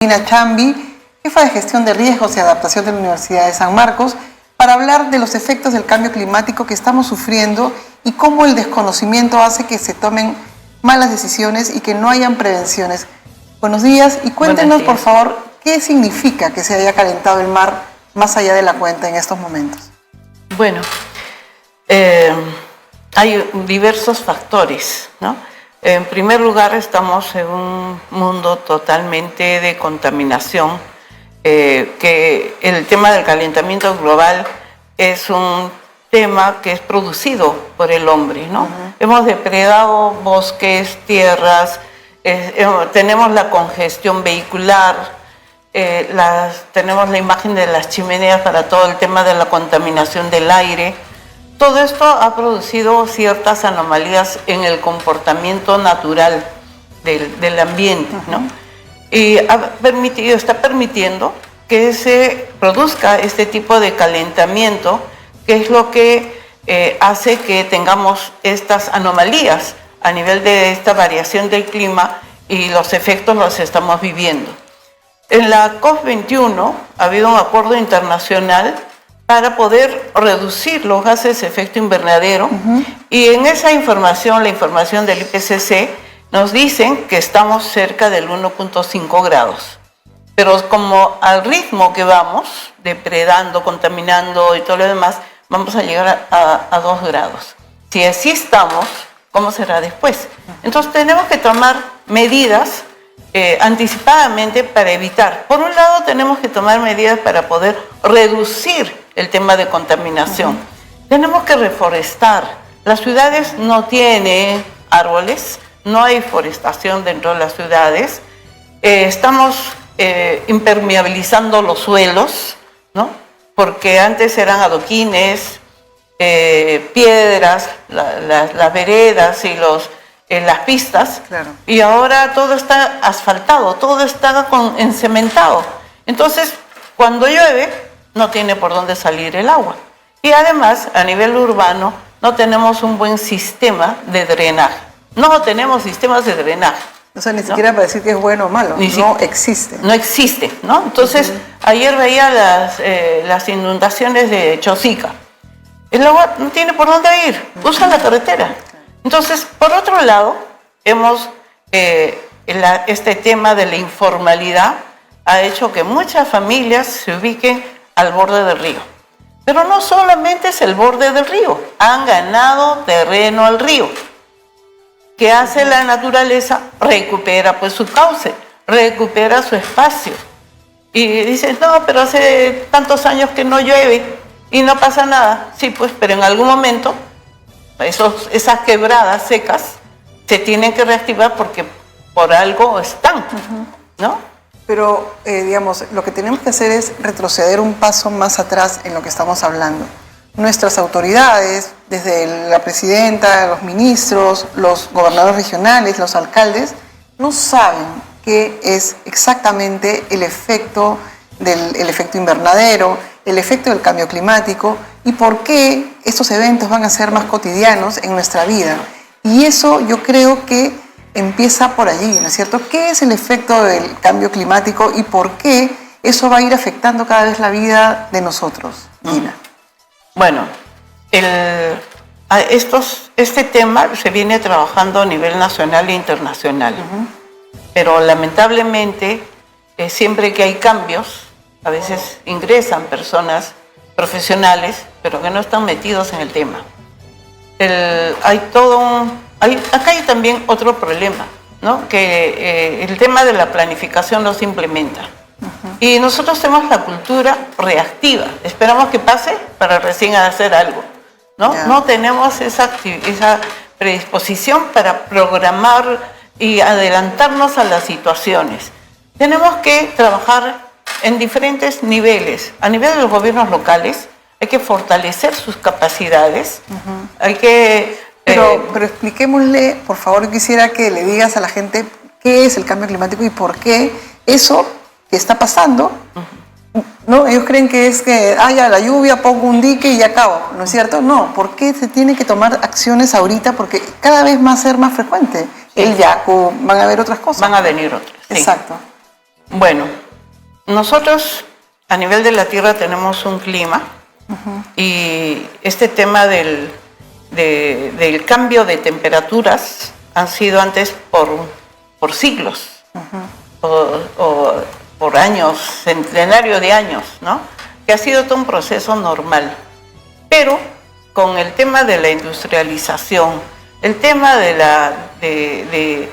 Nina Chambi, jefa de gestión de riesgos y adaptación de la Universidad de San Marcos, para hablar de los efectos del cambio climático que estamos sufriendo y cómo el desconocimiento hace que se tomen malas decisiones y que no hayan prevenciones. Buenos días y cuéntenos, por favor, qué significa que se haya calentado el mar más allá de la cuenta en estos momentos. Bueno, hay diversos factores, ¿no? En primer lugar, estamos en un mundo totalmente de contaminación, que el tema del calentamiento global es un tema que es producido por el hombre, ¿no? Hemos depredado bosques, tierras, tenemos la congestión vehicular, tenemos la imagen de las chimeneas para todo el tema de la contaminación del aire. Todo esto ha producido ciertas anomalías en el comportamiento natural del ambiente, ¿no? Y está permitiendo que se produzca este tipo de calentamiento, que es lo que hace que tengamos estas anomalías a nivel de esta variación del clima, y los efectos los estamos viviendo. En la COP21 ha habido un acuerdo internacional para poder reducir los gases de efecto invernadero, y en esa información, la información del IPCC, nos dicen que estamos cerca del 1.5 grados. Pero como al ritmo que vamos, depredando, contaminando y todo lo demás, vamos a llegar a 2 grados. Si así estamos, ¿cómo será después? Entonces tenemos que tomar medidas anticipadamente para evitar. Por un lado, tenemos que tomar medidas para poder reducir el tema de contaminación. Tenemos que reforestar. Las ciudades no tienen árboles, no hay forestación dentro de las ciudades. Estamos impermeabilizando los suelos, ¿no? Porque antes eran adoquines, piedras, las veredas y las pistas, claro. Y ahora todo está asfaltado, todo está encementado. Entonces, cuando llueve, no tiene por dónde salir el agua. Y además, a nivel urbano, no tenemos un buen sistema de drenaje. No tenemos sistemas de drenaje. O sea, ni siquiera para decir que es bueno o malo, no existe. No existe, ¿no? Entonces, ayer veía las inundaciones de Chosica. El agua no tiene por dónde ir, usa la carretera. Entonces, por otro lado, este tema de la informalidad ha hecho que muchas familias se ubiquen al borde del río. Pero no solamente es el borde del río, han ganado terreno al río. ¿Qué hace la naturaleza? Recupera pues su cauce, recupera su espacio. Y dicen, no, pero hace tantos años que no llueve y no pasa nada. Sí, pues, pero en algún momento esas quebradas secas se tienen que reactivar porque por algo están, ¿no? Pero, digamos, lo que tenemos que hacer es retroceder un paso más atrás en lo que estamos hablando. Nuestras autoridades, desde la presidenta, los ministros, los gobernadores regionales, los alcaldes, no saben qué es exactamente el efecto del efecto invernadero, el efecto del cambio climático y por qué estos eventos van a ser más cotidianos en nuestra vida. Y eso yo creo que empieza por allí, ¿no es cierto? ¿Qué es el efecto del cambio climático y por qué eso va a ir afectando cada vez la vida de nosotros, Nina? Bueno, este tema se viene trabajando a nivel nacional e internacional, pero lamentablemente siempre que hay cambios, a veces ingresan personas profesionales, pero que no están metidos en el tema. Acá hay también otro problema, ¿no? Que el tema de la planificación no se implementa. Y nosotros tenemos la cultura reactiva. Esperamos que pase para recién hacer algo, ¿no? No tenemos esa predisposición para programar y adelantarnos a las situaciones. Tenemos que trabajar en diferentes niveles. A nivel de los gobiernos locales hay que fortalecer sus capacidades, hay que... Pero expliquémosle, por favor, quisiera que le digas a la gente qué es el cambio climático y por qué eso que está pasando, ¿no? Ellos creen que es que, ya la lluvia, pongo un dique y acabo, ¿no es cierto? No, ¿por qué se tiene que tomar acciones ahorita? Porque cada vez va a ser más frecuente. El yacu, van a haber otras cosas. Van a venir otras. Sí. Exacto. Bueno, nosotros a nivel de la Tierra tenemos un clima y este tema del cambio de temperaturas han sido antes por siglos o por años, centenario de años, ¿no? Que ha sido todo un proceso normal. Pero con el tema de la industrialización, el tema del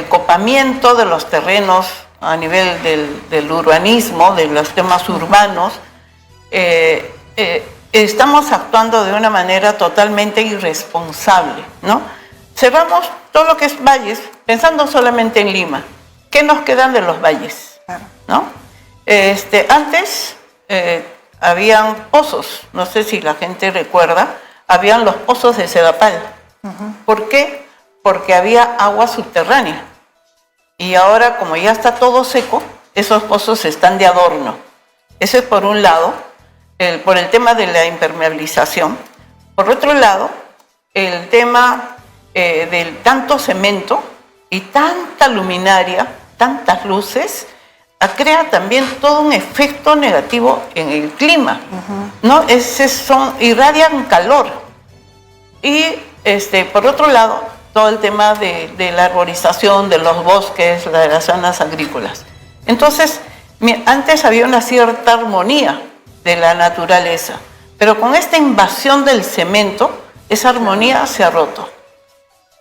copamiento de los terrenos a nivel del urbanismo, de los temas urbanos, estamos actuando de una manera totalmente irresponsable, ¿no? Cerramos todo lo que es valles, pensando solamente en Lima. ¿Qué nos quedan de los valles? ¿No? Antes habían pozos, no sé si la gente recuerda, habían los pozos de Sedapal. ¿Por qué? Porque había agua subterránea. Y ahora, como ya está todo seco, esos pozos están de adorno. Eso es por un lado, por el tema de la impermeabilización. Por otro lado, el tema del tanto cemento y tanta luminaria, tantas luces, crea también todo un efecto negativo en el clima, ¿no? Irradian calor. Y por otro lado, todo el tema de la arborización, de los bosques, de las zonas agrícolas. Entonces, antes había una cierta armonía de la naturaleza, pero con esta invasión del cemento, esa armonía se ha roto.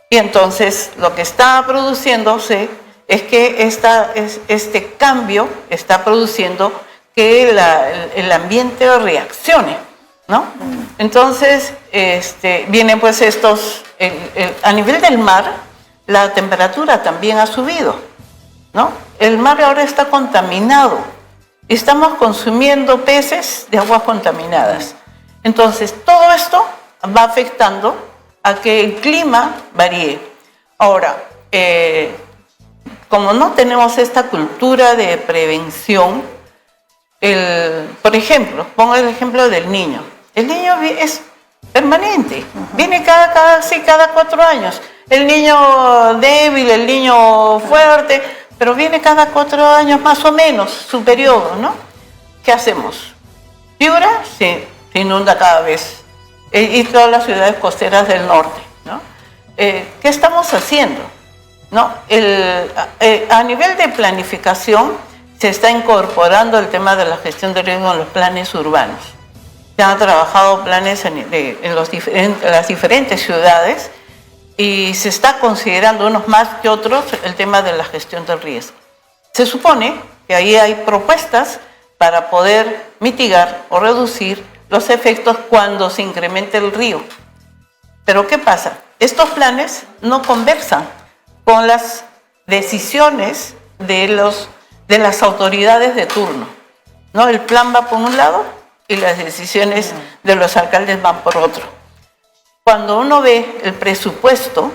Y entonces, lo que está produciéndose es que este cambio está produciendo que el ambiente reaccione, ¿no? Entonces, vienen pues a nivel del mar, la temperatura también ha subido, ¿no? El mar ahora está contaminado. Estamos consumiendo peces de aguas contaminadas. Entonces, todo esto va afectando a que el clima varíe. Ahora, como no tenemos esta cultura de prevención, por ejemplo, pongo el ejemplo del niño. El niño es permanente, viene casi cada 4 años. El niño débil, el niño fuerte, pero viene cada 4 años más o menos, su periodo, ¿no? ¿Qué hacemos? Piura se inunda cada vez, y todas las ciudades costeras del norte, ¿no? ¿Qué estamos haciendo? ¿No? A nivel de planificación se está incorporando el tema de la gestión de riesgo en los planes urbanos. Se han trabajado planes en las diferentes ciudades y se está considerando unos más que otros el tema de la gestión del riesgo. Se supone que ahí hay propuestas para poder mitigar o reducir los efectos cuando se incremente el río. Pero ¿qué pasa? Estos planes no conversan con las decisiones de las autoridades de turno, ¿no? El plan va por un lado y las decisiones de los alcaldes van por otro. Cuando uno ve el presupuesto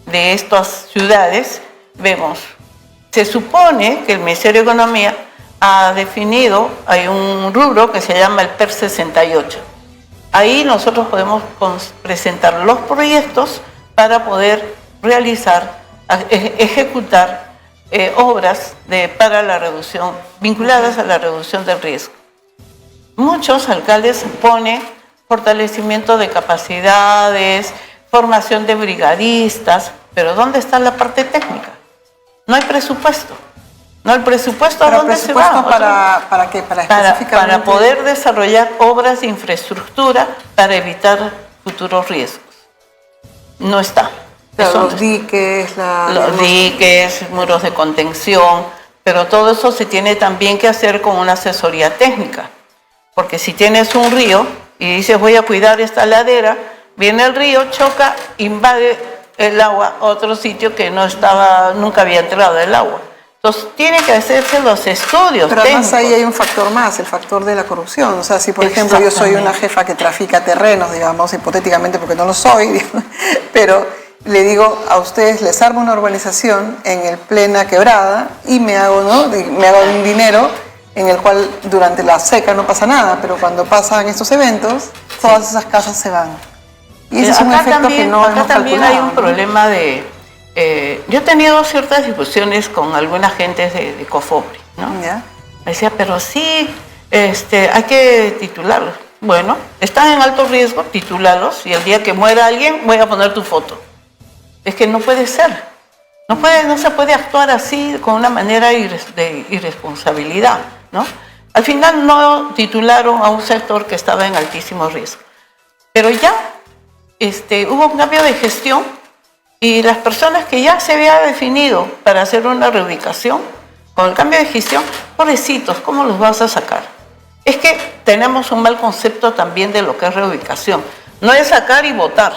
de estas ciudades, vemos, se supone que el Ministerio de Economía ha definido, hay un rubro que se llama el PER 68. Ahí nosotros podemos presentar los proyectos para poder ejecutar obras para la reducción, vinculadas a la reducción del riesgo. Muchos alcaldes ponen fortalecimiento de capacidades, formación de brigadistas, pero ¿dónde está la parte técnica? No hay presupuesto. No, el presupuesto, ¿a dónde se va? ¿Para qué? Para poder desarrollar obras de infraestructura para evitar futuros riesgos. No está. Los diques, muros de contención, pero todo eso se tiene también que hacer con una asesoría técnica. Porque si tienes un río y dices voy a cuidar esta ladera, viene el río, choca, invade el agua a otro sitio que nunca había entrado el agua. Entonces, tienen que hacerse los estudios Pero además técnicos. ahí hay un factor más, el factor de la corrupción. O sea, si por ejemplo yo soy una jefa que trafica terrenos, digamos, hipotéticamente porque no lo soy, digamos, pero le digo a ustedes, les armo una urbanización en el plena quebrada y me hago un dinero en el cual durante la seca no pasa nada, pero cuando pasan estos eventos, todas esas casas se van. Y ese es un efecto que no hemos calculado. Acá también hay un problema de... yo he tenido ciertas discusiones con algunas gentes de COFOPRI. ¿no? ¿Ya? Me decía, pero sí, hay que titularlos. Bueno, están en alto riesgo, titúlalos, y el día que muera alguien voy a poner tu foto. Es que no puede ser. No se puede actuar así con una manera de irresponsabilidad, ¿no? Al final no titularon a un sector que estaba en altísimo riesgo. Pero ya hubo un cambio de gestión y las personas que ya se había definido para hacer una reubicación, con el cambio de gestión, pobrecitos, ¿cómo los vas a sacar? Es que tenemos un mal concepto también de lo que es reubicación. No es sacar y votar,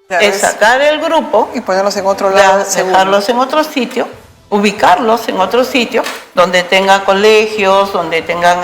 Claro, es sacar el grupo y ponerlos en otro lado, dejarlos en otro sitio, ubicarlos en otro sitio donde tengan colegios, donde tengan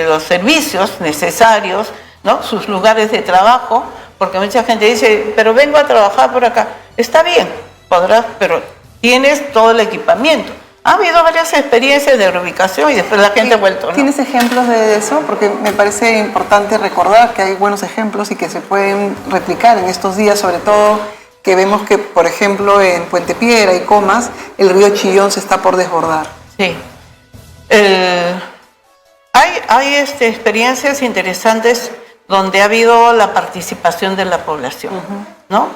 los servicios necesarios, ¿no? Sus lugares de trabajo, porque mucha gente dice, pero vengo a trabajar por acá. Está bien, podrás, pero tienes todo el equipamiento. Ha habido varias experiencias de reubicación y después la gente ha vuelto, ¿no? ¿Tienes ejemplos de eso? Porque me parece importante recordar que hay buenos ejemplos y que se pueden replicar en estos días, sobre todo que vemos que, por ejemplo, en Puente Piedra y Comas, el río Chillón se está por desbordar. Sí. Hay experiencias interesantes donde ha habido la participación de la población, ¿no?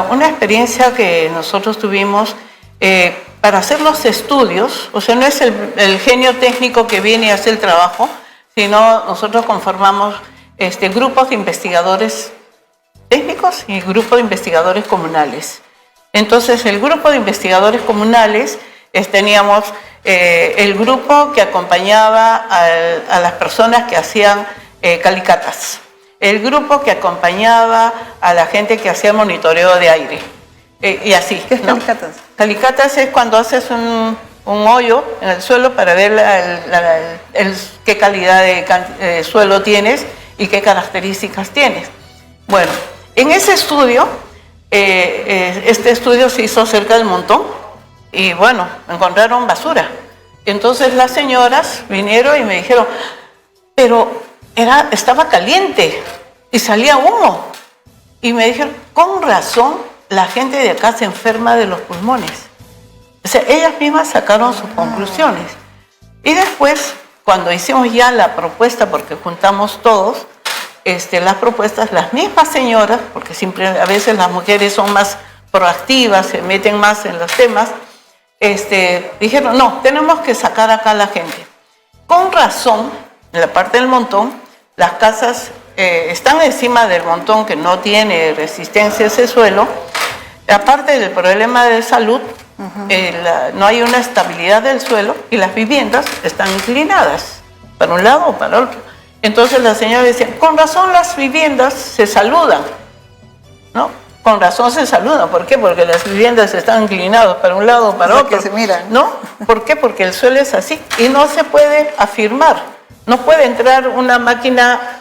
Una experiencia que nosotros tuvimos para hacer los estudios, o sea, no es el genio técnico que viene y hace el trabajo, sino nosotros conformamos grupos de investigadores técnicos y grupos de investigadores comunales. Entonces, el grupo de investigadores comunales teníamos el grupo que acompañaba a las personas que hacían calicatas, el grupo que acompañaba a la gente que hacía monitoreo de aire, y así. ¿Qué es ¿no? calicatas? Calicatas es cuando haces un hoyo en el suelo para ver qué calidad de suelo tienes y qué características tienes. Bueno, en ese estudio, este estudio se hizo cerca del Montón y bueno, encontraron basura. Entonces las señoras vinieron y me dijeron, pero estaba caliente y salía humo. Y me dijeron, con razón, la gente de acá se enferma de los pulmones. O sea, ellas mismas sacaron sus conclusiones. Y después, cuando hicimos ya la propuesta, porque juntamos todos, las propuestas, las mismas señoras, porque siempre a veces las mujeres son más proactivas, se meten más en los temas, dijeron, no, tenemos que sacar acá a la gente. Con razón, en la parte del Montón, las casas están encima del Montón, que no tiene resistencia a ese suelo. Aparte del problema de salud, no hay una estabilidad del suelo y las viviendas están inclinadas, para un lado o para el otro. Entonces la señora decía, con razón las viviendas se saludan, ¿no? Con razón se saludan. ¿Por qué? Porque las viviendas están inclinadas para un lado o para otro. Que se miran. ¿No? ¿Por qué? Porque el suelo es así y no se puede afirmar. No puede entrar una máquina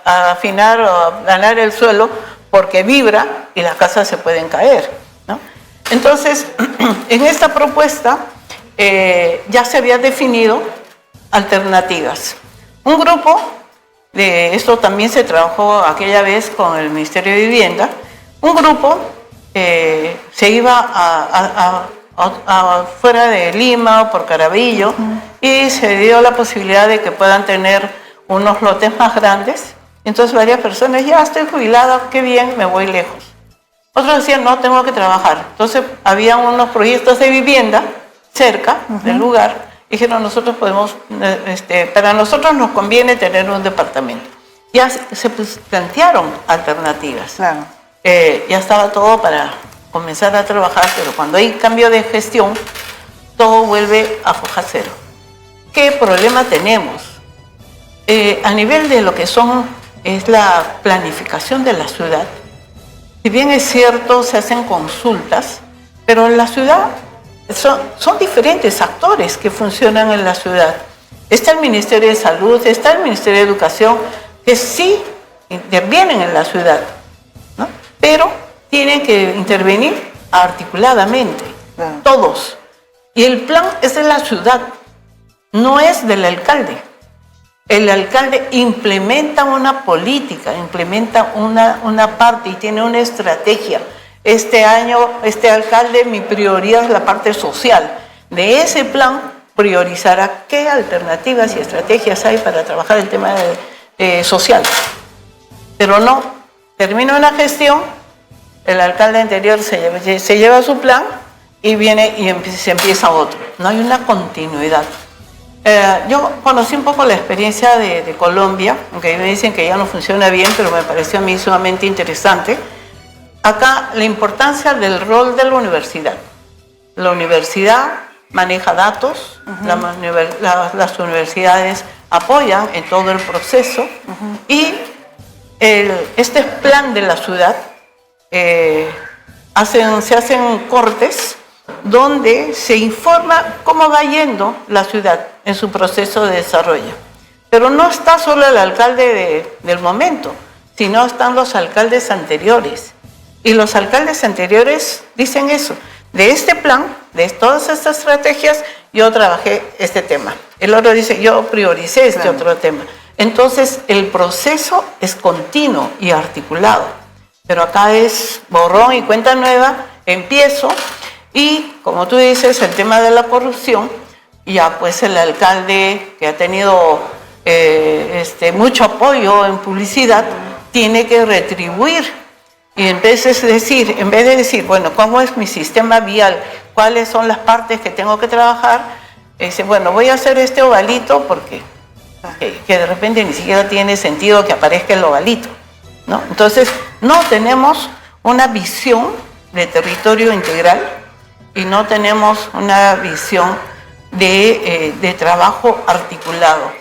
a afinar o a aplanar el suelo porque vibra y las casas se pueden caer, ¿no? Entonces, en esta propuesta ya se había definido alternativas. Un grupo, esto también se trabajó aquella vez con el Ministerio de Vivienda, un grupo se iba fuera de Lima o por Caraballo y se dio la posibilidad de que puedan tener unos lotes más grandes. Entonces varias personas, ya estoy jubilada, qué bien, me voy lejos. Otros decían, no, tengo que trabajar. Entonces había unos proyectos de vivienda cerca del lugar. Dijeron, nosotros podemos, para nosotros nos conviene tener un departamento. Ya se plantearon alternativas. Claro. Ya estaba todo para comenzar a trabajar, pero cuando hay cambio de gestión, todo vuelve a foja cero. ¿Qué problema tenemos? A nivel de lo que es la planificación de la ciudad, si bien es cierto, se hacen consultas, pero en la ciudad son diferentes actores que funcionan en la ciudad. Está el Ministerio de Salud, está el Ministerio de Educación, que sí intervienen en la ciudad, ¿no? Pero tienen que intervenir articuladamente, todos. Y el plan es de la ciudad, no es del alcalde. El alcalde implementa una política, implementa una parte y tiene una estrategia. Este año, este alcalde, mi prioridad es la parte social. De ese plan priorizará qué alternativas y estrategias hay para trabajar el tema social. Pero no, termina una gestión, el alcalde anterior se lleva su plan y viene y se empieza otro. No hay una continuidad. Yo conocí un poco la experiencia de Colombia, aunque me dicen que ya no funciona bien, pero me pareció a mí sumamente interesante. Acá la importancia del rol de la universidad. La universidad maneja datos, las universidades apoyan en todo el proceso y este plan de la ciudad, se hacen cortes donde se informa cómo va yendo la ciudad en su proceso de desarrollo. Pero no está solo el alcalde del momento, sino están los alcaldes anteriores. Y los alcaldes anteriores dicen eso, de este plan, de todas estas estrategias, yo trabajé este tema. El otro dice, yo prioricé este otro tema. Entonces, el proceso es continuo y articulado. Pero acá es borrón y cuenta nueva, empiezo, y como tú dices, el tema de la corrupción, ya pues el alcalde que ha tenido mucho apoyo en publicidad, tiene que retribuir. Y en vez de decir, bueno, ¿cómo es mi sistema vial? ¿Cuáles son las partes que tengo que trabajar? Dice, bueno, voy a hacer este ovalito porque que de repente ni siquiera tiene sentido que aparezca el ovalito, ¿no? Entonces, no tenemos una visión de territorio integral y no tenemos una visión de trabajo articulado.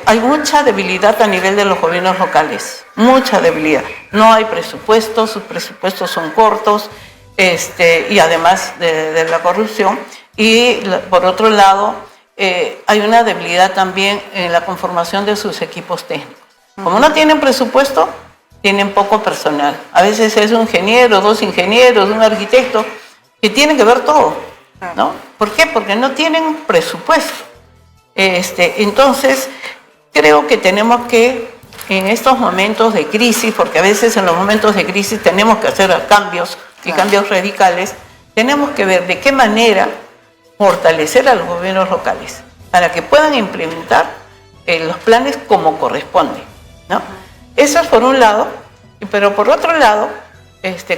Hay mucha debilidad a nivel de los gobiernos locales, mucha debilidad. No hay presupuestos, sus presupuestos son cortos, y además de la corrupción. Y por otro lado, hay una debilidad también en la conformación de sus equipos técnicos. Como no tienen presupuesto, tienen poco personal. A veces es un ingeniero, dos ingenieros, un arquitecto, que tienen que ver todo, ¿no? ¿Por qué? Porque no tienen presupuesto. Entonces, creo que tenemos que, en estos momentos de crisis, porque a veces en los momentos de crisis tenemos que hacer cambios y cambios radicales, tenemos que ver de qué manera fortalecer a los gobiernos locales para que puedan implementar los planes como corresponde, ¿no? Eso es por un lado, pero por otro lado,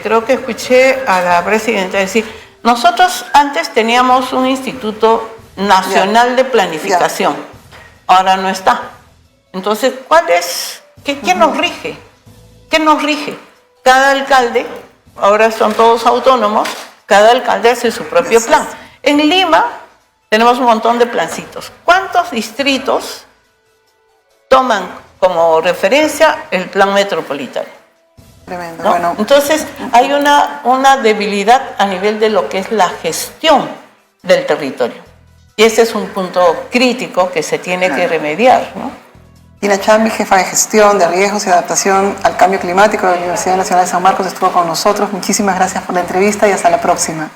creo que escuché a la presidenta decir, nosotros antes teníamos un Instituto Nacional de Planificación, ahora no está. Entonces, ¿qué nos rige? ¿Qué nos rige? Cada alcalde, ahora son todos autónomos, cada alcalde hace su propio plan. En Lima tenemos un montón de plancitos. ¿Cuántos distritos toman como referencia el plan metropolitano? Tremendo. ¿No? Bueno. Entonces, hay una debilidad a nivel de lo que es la gestión del territorio. Y ese es un punto crítico que se tiene que remediar, ¿no? Tina Chambi, jefa de gestión de riesgos y adaptación al cambio climático de la Universidad Nacional de San Marcos, estuvo con nosotros. Muchísimas gracias por la entrevista y hasta la próxima.